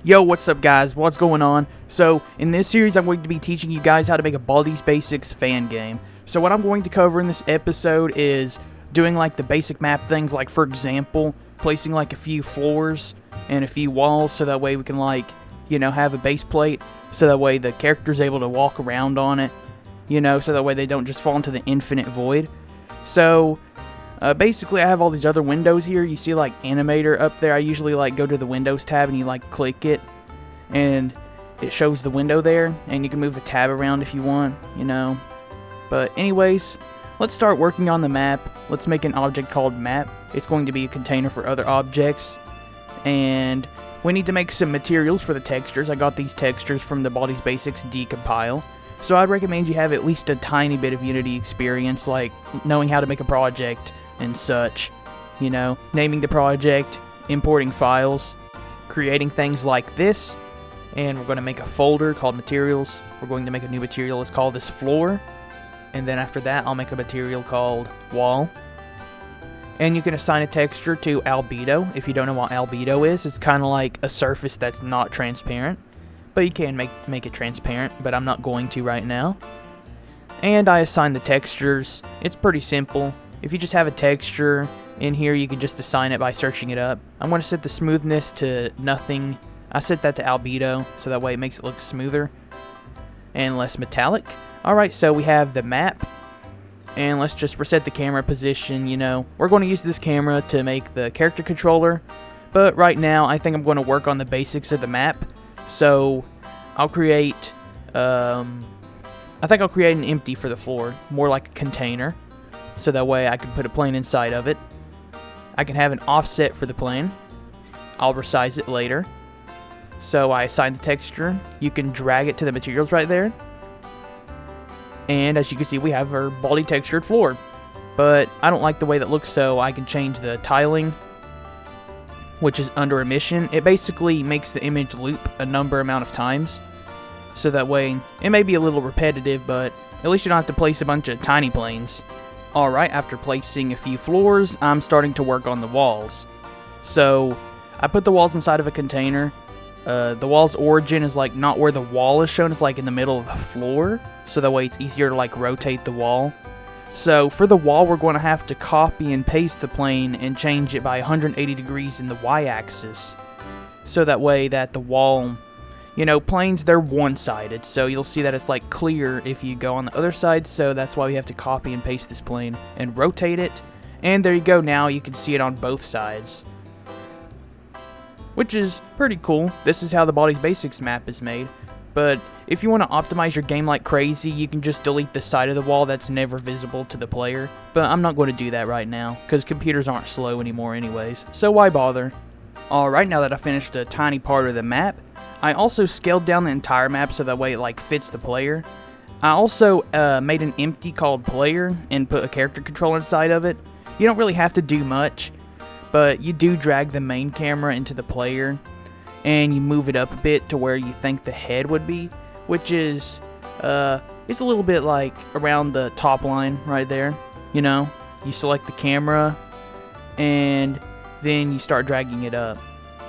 Yo, what's up guys? What's going on? So, in this series I'm going to be teaching you guys how to make a Baldi's Basics fan game. So what I'm going to cover in this episode is doing like the basic map things, like for example, placing like a few floors and a few walls so that way we can have a base plate so that way the character's able to walk around on it, so that way they don't just fall into the infinite void. So, basically I have all these other windows here. You see like animator up there. I usually go to the Windows tab and you click it and it shows the window there, and you can move the tab around if you want, But anyways, let's start working on the map. Let's make an object called map. It's going to be a container for other objects, and we need to make some materials for the textures. I got these textures from the Baldi's Basics decompile. So I'd recommend you have at least a tiny bit of Unity experience, like knowing how to make a project and such, naming the project, importing files, creating things like this, and we're going to make a folder called materials. We're going to make a new material. Let's call this floor, and then after that I'll make a material called wall. And you can assign a texture to albedo. If you don't know what albedo is, it's kind of like a surface that's not transparent, but you can make it transparent, but I'm not going to right now. And I assign the textures. It's pretty simple. If you just have a texture in here, you can just assign it by searching it up. I'm going to set the smoothness to nothing. I set that to albedo, so that way it makes it look smoother and less metallic. Alright, so we have the map, and let's just reset the camera position. We're going to use this camera to make the character controller, but right now I think I'm going to work on the basics of the map. So I'll create, I think I'll create an empty for the floor, more like a container, so that way I can put a plane inside of it. I can have an offset for the plane. I'll resize it later. So I assign the texture. You can drag it to the materials right there. And as you can see, we have our Baldi textured floor. But I don't like the way that looks, so I can change the tiling, which is under emission. It basically makes the image loop a amount of times, so that way it may be a little repetitive, but at least you don't have to place a bunch of tiny planes. Alright, after placing a few floors, I'm starting to work on the walls. So I put the walls inside of a container. The wall's origin is not where the wall is shown, it's in the middle of the floor, so that way it's easier to rotate the wall. So for the wall, we're going to have to copy and paste the plane and change it by 180 degrees in the y-axis. So that way that the wall, planes, they're one-sided. So you'll see that it's clear if you go on the other side. So that's why we have to copy and paste this plane and rotate it. And there you go, now you can see it on both sides, which is pretty cool. This is how the Baldi's Basics map is made. But if you want to optimize your game like crazy, you can just delete the side of the wall that's never visible to the player. But I'm not going to do that right now, because computers aren't slow anymore anyways, so why bother? Alright, now that I finished a tiny part of the map, I also scaled down the entire map so that way it fits the player. I also made an empty called player and put a character controller inside of it. You don't really have to do much, but you do drag the main camera into the player, and you move it up a bit to where you think the head would be, which is, it's a little bit around the top line right there, You select the camera, and then you start dragging it up.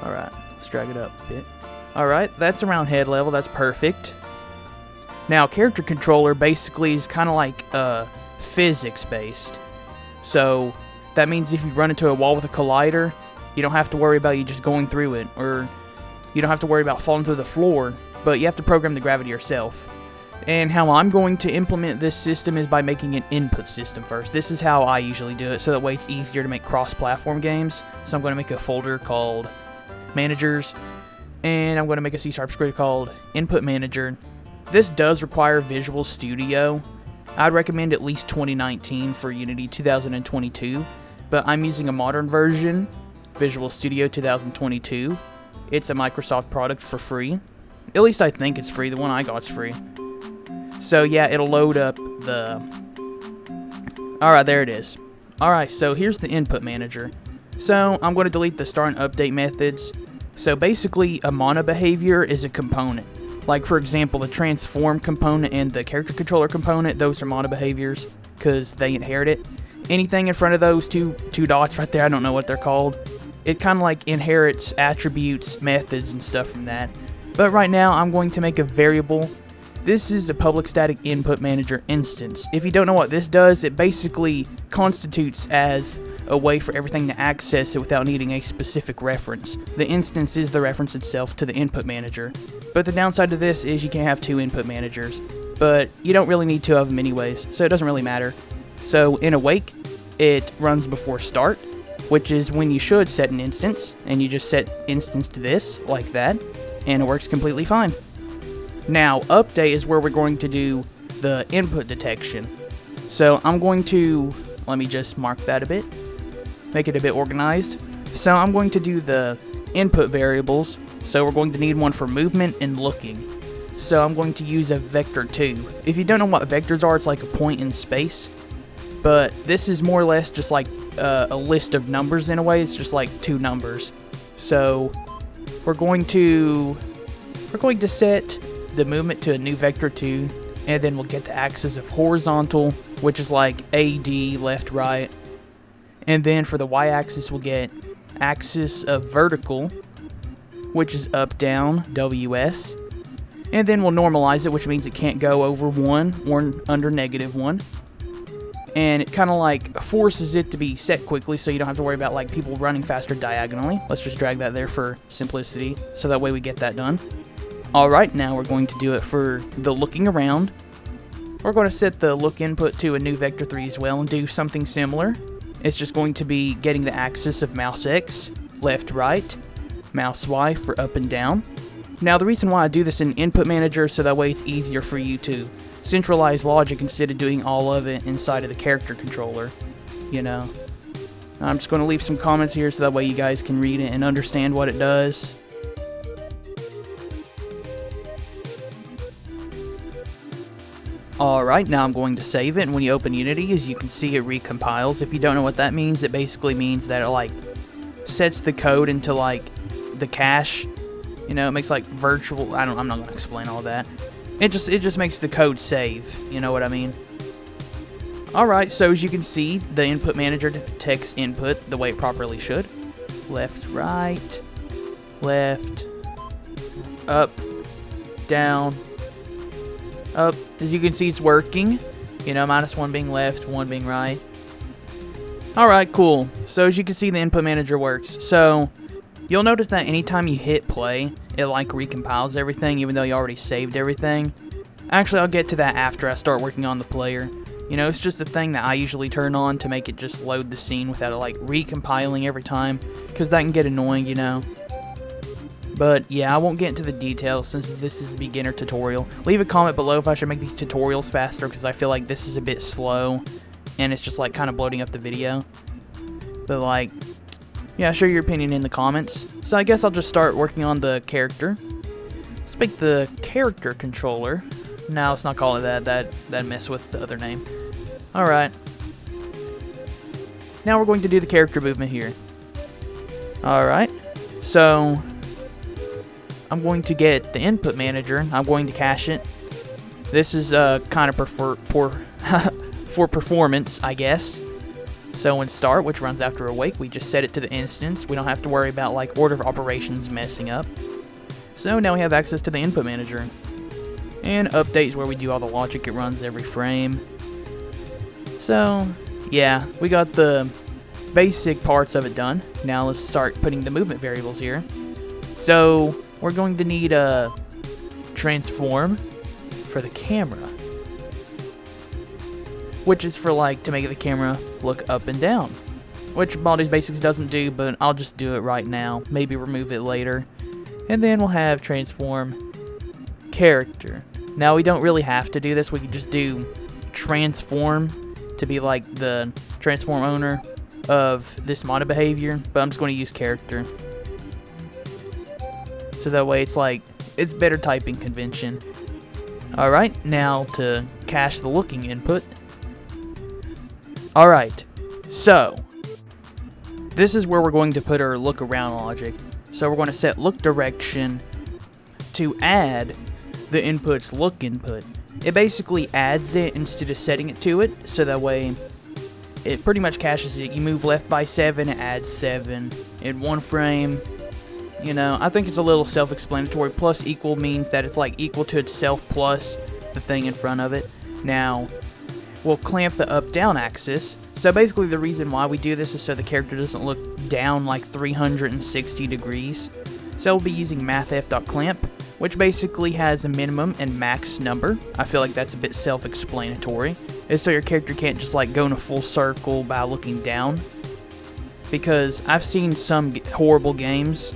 Alright, let's drag it up a bit. Alright, that's around head level, that's perfect. Now, character controller basically is kind of physics-based. So that means if you run into a wall with a collider, you don't have to worry about you just going through it, or you don't have to worry about falling through the floor, but you have to program the gravity yourself. And how I'm going to implement this system is by making an input system first. This is how I usually do it, so that way it's easier to make cross-platform games. So I'm going to make a folder called Managers, and I'm going to make a C# script called Input Manager. This does require Visual Studio. I'd recommend at least 2019 for Unity 2022, but I'm using a modern version, Visual Studio 2022. It's a Microsoft product for free. At least I think it's free. The one I got's free. So yeah, it'll load up the... Alright, there it is. Alright, so here's the input manager. So I'm going to delete the start and update methods. So basically, a mono behavior is a component. For example, the transform component and the character controller component, those are mono behaviors because they inherit it. Anything in front of those two dots right there, I don't know what they're called. it kind of like inherits attributes, methods, and stuff from that. But right now, I'm going to make a variable. This is a public static input manager instance. If you don't know what this does, it basically constitutes as a way for everything to access it without needing a specific reference. The instance is the reference itself to the input manager. But the downside to this is you can't have two input managers. But you don't really need two of them anyways, so it doesn't really matter. So in awake, it runs before start, which is when you should set an instance, and you just set instance to this, like that, and it works completely fine. Now, update is where we're going to do the input detection. So I'm going to, let me just mark that a bit, make it a bit organized. So I'm going to do the input variables. So we're going to need one for movement and looking. So I'm going to use a vector 2. If you don't know what vectors are, it's like a point in space. But this is more or less just like a list of numbers in a way. It's just like two numbers. So we're going to set the movement to a new vector 2, and then we'll get the axis of horizontal, which is like AD, left, right. And then for the y-axis, we'll get axis of vertical, which is up, down, WS. And then we'll normalize it, which means it can't go over 1 or under -1. And it kind of like forces it to be set quickly, so you don't have to worry about like people running faster diagonally. Let's just drag that there for simplicity, so that way we get that done. Alright, now we're going to do it for the looking around. We're going to set the look input to a new vector 3 as well and do something similar. It's just going to be getting the axis of mouse X, left, right, mouse Y for up and down. Now the reason why I do this in Input Manager, so that way it's easier for you to centralize logic instead of doing all of it inside of the character controller, you know. I'm just going to leave some comments here so that way you guys can read it and understand what it does. Alright, now I'm going to save it, and when you open Unity, as you can see, it recompiles. If you don't know what that means, it basically means that it like sets the code into like the cache. You know, it makes like virtual, I'm not going to explain all that. It just makes the code save, you know what I mean? Alright, so as you can see, the input manager detects input the way it properly should. Left, right, left, up, down, up. As you can see, it's working. You know, -1 being left, 1 being right. Alright, cool. So as you can see, the input manager works. So you'll notice that anytime you hit play, it like recompiles everything, even though you already saved everything. Actually, I'll get to that after I start working on the player. You know, it's just a thing that I usually turn on to make it just load the scene without it like recompiling every time, because that can get annoying, you know. But yeah, I won't get into the details since this is a beginner tutorial. Leave a comment below if I should make these tutorials faster, because I feel like this is a bit slow and it's just like kind of bloating up the video. But like, yeah, share your opinion in the comments. So I guess I'll just start working on the character. Let's make the character controller. No, let's not call it that. That'd mess with the other name. Alright. Now we're going to do the character movement here. Alright. So I'm going to get the input manager. I'm going to cache it. This is kind of for performance, I guess. So in start, which runs after awake, we just set it to the instance. We don't have to worry about like order of operations messing up. So now we have access to the input manager. And update is where we do all the logic. It runs every frame. So yeah, we got the basic parts of it done. Now let's start putting the movement variables here. So we're going to need a transform for the camera, which is for like to make the camera look up and down, which Baldi's Basics doesn't do, but I'll just do it right now, maybe remove it later. And then we'll have transform character. Now we don't really have to do this, we can just do transform to be like the transform owner of this modded behavior, but I'm just going to use character. So that way it's like, it's better typing convention. Alright, now to cache the looking input. Alright, so this is where we're going to put our look around logic. So we're going to set look direction to add the input's look input. It basically adds it instead of setting it to it, so that way it pretty much caches it. You move left by 7, it adds 7 in 1 frame. You know, I think it's a little self-explanatory. Plus equal means that it's like equal to itself plus the thing in front of it. Now, we'll clamp the up-down axis. So basically the reason why we do this is so the character doesn't look down like 360 degrees. So we'll be using mathf.clamp, which basically has a minimum and max number. I feel like that's a bit self-explanatory. It's so your character can't just like go in a full circle by looking down. Because I've seen some horrible games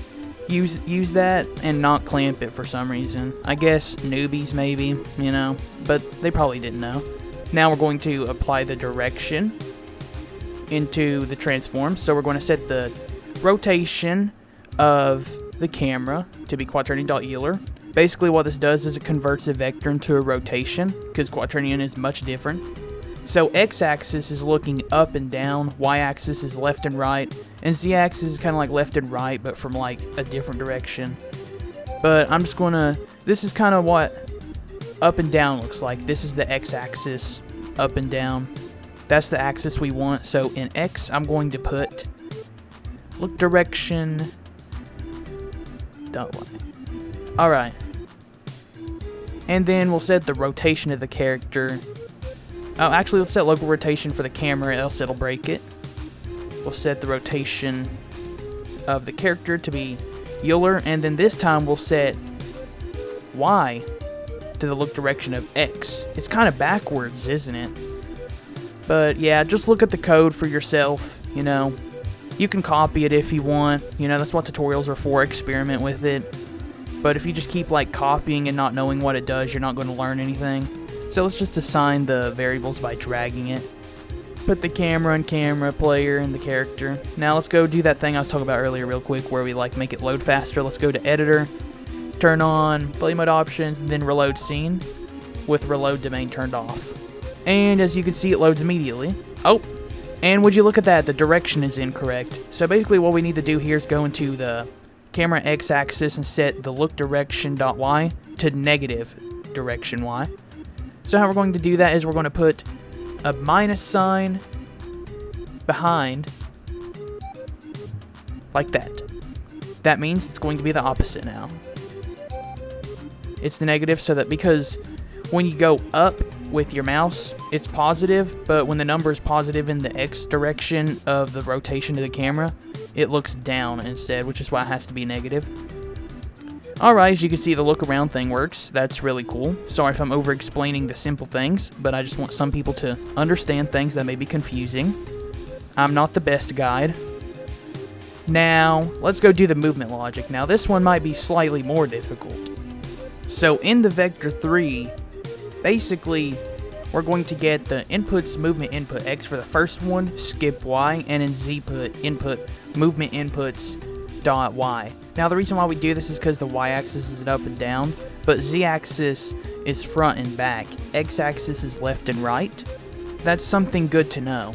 use that and not clamp it for some reason. I guess newbies maybe, you know, but they probably didn't know. Now we're going to apply the direction into the transform. So we're going to set the rotation of the camera to be quaternion.euler. Basically what this does is it converts a vector into a rotation, because quaternion is much different. So x-axis is looking up and down, y-axis is left and right, and z-axis is kind of like left and right, but from like a different direction. But I'm just gonna, this is kind of what up and down looks like. This is the x-axis, up and down. That's the axis we want. So in x, I'm going to put look direction dot y. Alright. And then we'll set the rotation of the character. Oh, actually, let's set local rotation for the camera, else it'll break it. We'll set the rotation of the character to be Euler, and then this time we'll set Y to the look direction of X. It's kind of backwards, isn't it? But yeah, just look at the code for yourself, you know. You can copy it if you want, you know, that's what tutorials are for, experiment with it. But if you just keep like copying and not knowing what it does, you're not going to learn anything. So let's just assign the variables by dragging it. Put the camera and camera, player, and the character. Now let's go do that thing I was talking about earlier real quick where we like make it load faster. Let's go to editor, turn on play mode options, and then reload scene with reload domain turned off. And as you can see, it loads immediately. Oh, and would you look at that, the direction is incorrect. So basically what we need to do here is go into the camera x-axis and set the look direction.y to negative direction y. So how we're going to do that is we're going to put a minus sign behind like that. That means it's going to be the opposite now. It's the negative, so that because when you go up with your mouse, it's positive, but when the number is positive in the x direction of the rotation of the camera, it looks down instead, which is why it has to be negative. Alright, as you can see, the look around thing works. That's really cool. Sorry if I'm over explaining the simple things, but I just want some people to understand things that may be confusing. I'm not the best guide. Now, let's go do the movement logic. Now, this one might be slightly more difficult. So, in the vector 3, basically, we're going to get the inputs movement input x for the first one, skip y, and in z put input movement inputs dot y. Now the reason why we do this is because the y-axis is an up and down, but z-axis is front and back, x-axis is left and right. That's something good to know.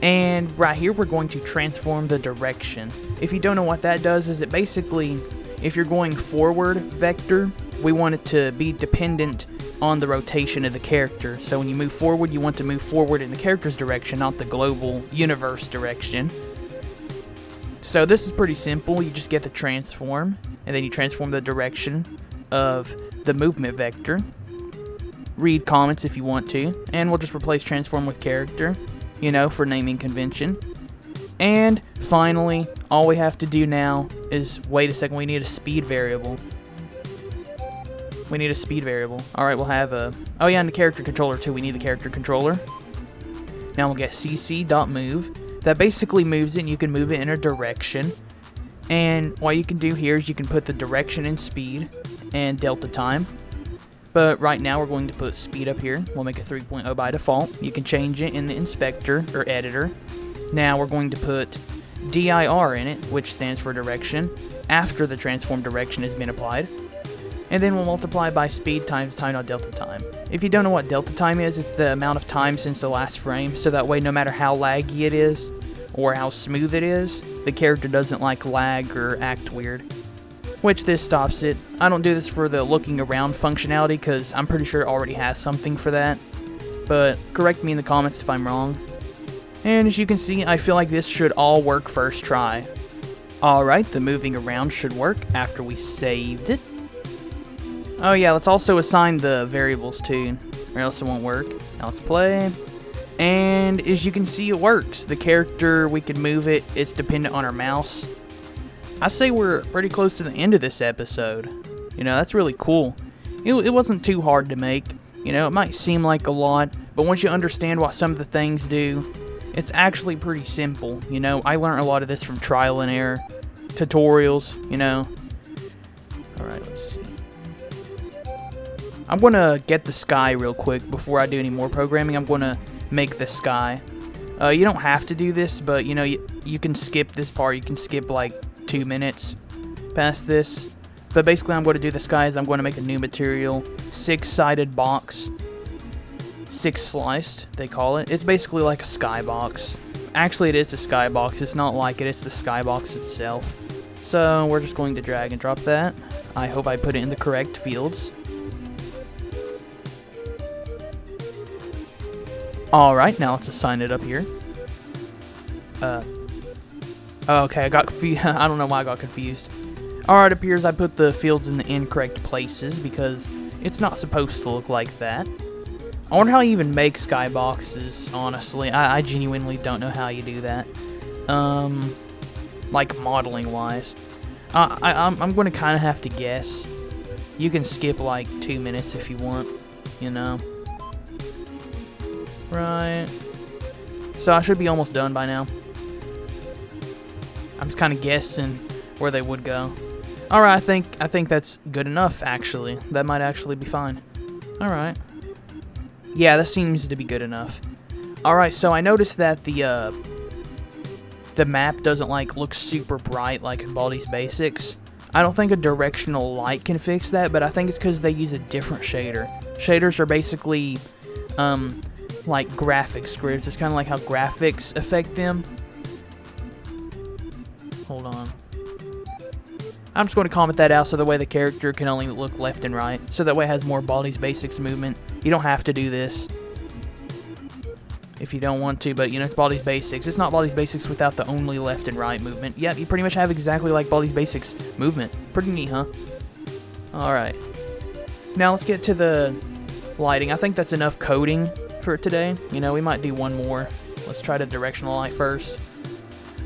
And right here we're going to transform the direction. If you don't know what that does, is it basically, if you're going forward vector, we want it to be dependent on the rotation of the character. So when you move forward, you want to move forward in the character's direction, not the global universe direction. So this is pretty simple. You just get the transform, and then you transform the direction of the movement vector. Read comments if you want to, and we'll just replace transform with character, you know, for naming convention. And finally, all we have to do now is, wait a second, we need a speed variable. We need a speed variable. Alright, we'll have a, oh yeah, and the character controller too. We need the character controller. Now we'll get cc.move. That basically moves it, and you can move it in a direction. And what you can do here is you can put the direction in speed and delta time. But right now we're going to put speed up here. We'll make it 3.0 by default. You can change it in the inspector or editor. Now we're going to put dir in it, which stands for direction, after the transform direction has been applied. And then we'll multiply by speed times time.delta time. If you don't know what delta time is, it's the amount of time since the last frame, so that way no matter how laggy it is, or how smooth it is, the character doesn't like lag or act weird. Which this stops it. I don't do this for the looking around functionality, because I'm pretty sure it already has something for that. But correct me in the comments if I'm wrong. And as you can see, I feel like this should all work first try. Alright, the moving around should work after we saved it. Oh yeah, let's also assign the variables too, or else it won't work. Now let's play. And as you can see, it works. The character, we can move it. It's dependent on our mouse. I say we're pretty close to the end of this episode. You know, that's really cool. It wasn't too hard to make. You know, it might seem like a lot, but once you understand what some of the things do, it's actually pretty simple. You know, I learned a lot of this from trial and error, tutorials, you know. Alright, let's see. I'm going to get the sky real quick before I do any more programming. I'm going to make the sky. You don't have to do this, but, you know, you can skip this part. You can skip, like, 2 minutes past this. But basically, I'm going to do the sky is I'm going to make a new material. 6-sided box. 6-sliced, they call it. It's basically like a skybox. Actually, it is a skybox. It's not like it. It's the skybox itself. So, we're just going to drag and drop that. I hope I put it in the correct fields. Alright, now let's assign it up here. Okay, I got confused. I don't know why I got confused. Alright, it appears I put the fields in the incorrect places because it's not supposed to look like that. I wonder how you even make skyboxes, honestly. I genuinely don't know how you do that. Like modeling-wise. I'm going to kind of have to guess. You can skip like 2 minutes if you want, you know. Right. So I should be almost done by now. I'm just kind of guessing where they would go. Alright, I think that's good enough, actually. That might actually be fine. Alright. Yeah, this seems to be good enough. Alright, so I noticed that the map doesn't, like, look super bright like in Baldi's Basics. I don't think a directional light can fix that, but I think it's because they use a different shader. Shaders are basically, like graphics scripts. It's kind of like how graphics affect them. Hold on. I'm just going to comment that out so that way the character can only look left and right. So that way it has more Baldi's Basics movement. You don't have to do this if you don't want to, but you know, it's Baldi's Basics. It's not Baldi's Basics without the only left and right movement. Yep, you pretty much have exactly like Baldi's Basics movement. Pretty neat, huh? Alright. Now let's get to the lighting. I think that's enough coding for today. You know, we might do one more. Let's try the directional light first.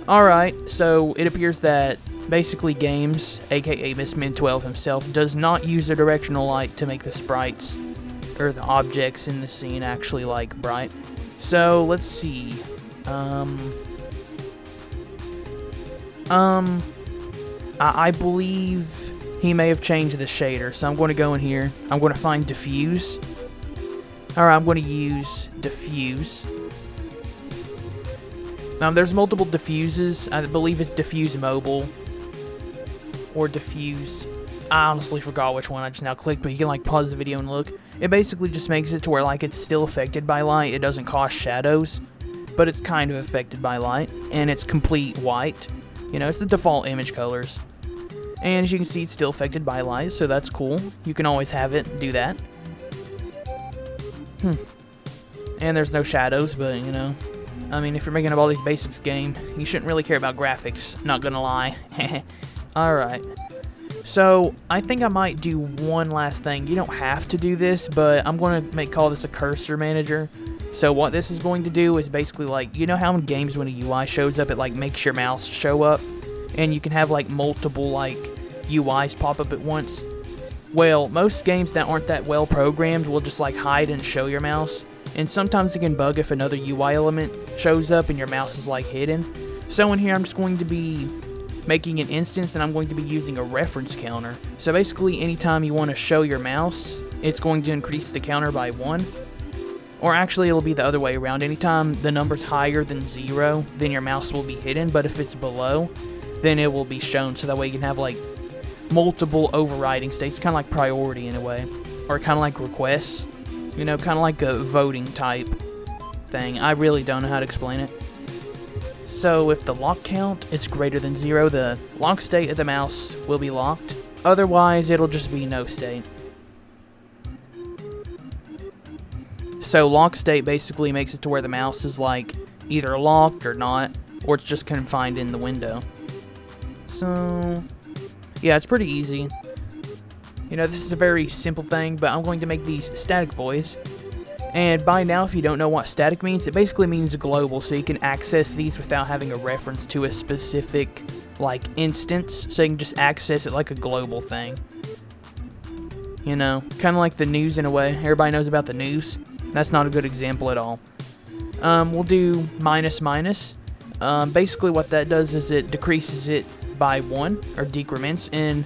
Alright, so it appears that basically Games, aka Mistman12 himself, does not use a directional light to make the sprites or the objects in the scene actually like bright. So let's see. I believe he may have changed the shader, so I'm going to go in here. I'm going to find diffuse. Alright, I'm going to use diffuse. There's multiple diffuses. I believe it's diffuse mobile or diffuse. I honestly forgot which one I just now clicked, but you can like pause the video and look. It basically just makes it to where like it's still affected by light. It doesn't cause shadows, but it's kind of affected by light, and it's complete white. You know, it's the default image colors. And as you can see, it's still affected by light, so that's cool. You can always have it do that. And there's no shadows, but you know, I mean, if you're making a Baldi's Basics game, you shouldn't really care about graphics, not gonna lie. Alright. So, I think I might do one last thing. You don't have to do this, but I'm going to call this a cursor manager. So, what this is going to do is basically like, you know how in games when a UI shows up, it like makes your mouse show up? And you can have like multiple like UIs pop up at once? Well, most games that aren't that well programmed will just like hide and show your mouse. And sometimes it can bug if another UI element shows up and your mouse is like hidden. So in here I'm just going to be making an instance, and I'm going to be using a reference counter. So basically anytime you want to show your mouse, it's going to increase the counter by 1. Or actually it'll be the other way around. Anytime the number's higher than 0, then your mouse will be hidden, but if it's below, then it will be shown. So that way you can have like multiple overriding states, kind of like priority in a way, or kind of like requests, you know, kind of like a voting type thing. I really don't know how to explain it. So if the lock count is greater than 0, the lock state of the mouse will be locked. Otherwise, it'll just be no state. So lock state basically makes it to where the mouse is like either locked or not, or it's just confined in the window. So, yeah, it's pretty easy. You know, this is a very simple thing, but I'm going to make these static voids. And by now, if you don't know what static means, it basically means global, so you can access these without having a reference to a specific, like, instance, so you can just access it like a global thing. You know, kind of like the news in a way. Everybody knows about the news. That's not a good example at all. We'll do minus minus. Basically what that does is it decreases it by 1, or decrements, and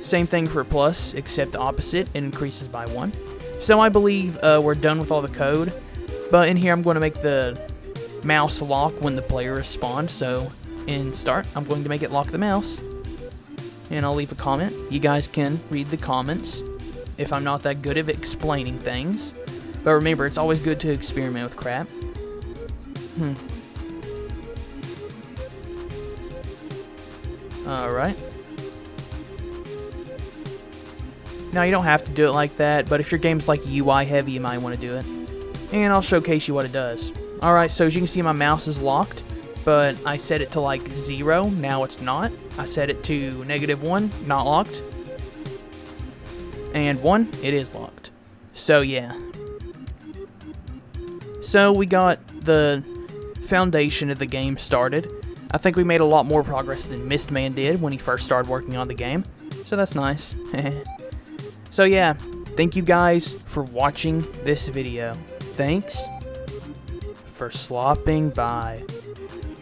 same thing for plus, except the opposite, it increases by 1. So I believe we're done with all the code, but in here I'm going to make the mouse lock when the player responds. So in start, I'm going to make it lock the mouse, and I'll leave a comment. You guys can read the comments if I'm not that good at explaining things, but remember, it's always good to experiment with crap. Alright. Now, you don't have to do it like that, but if your game's like UI heavy, you might want to do it. And I'll showcase you what it does. Alright, so as you can see, my mouse is locked, but I set it to like 0, now it's not. I set it to -1, not locked. And 1, it is locked. So yeah. So we got the foundation of the game started. I think we made a lot more progress than Mistman did when he first started working on the game. So that's nice. So yeah, thank you guys for watching this video. Thanks for slopping by.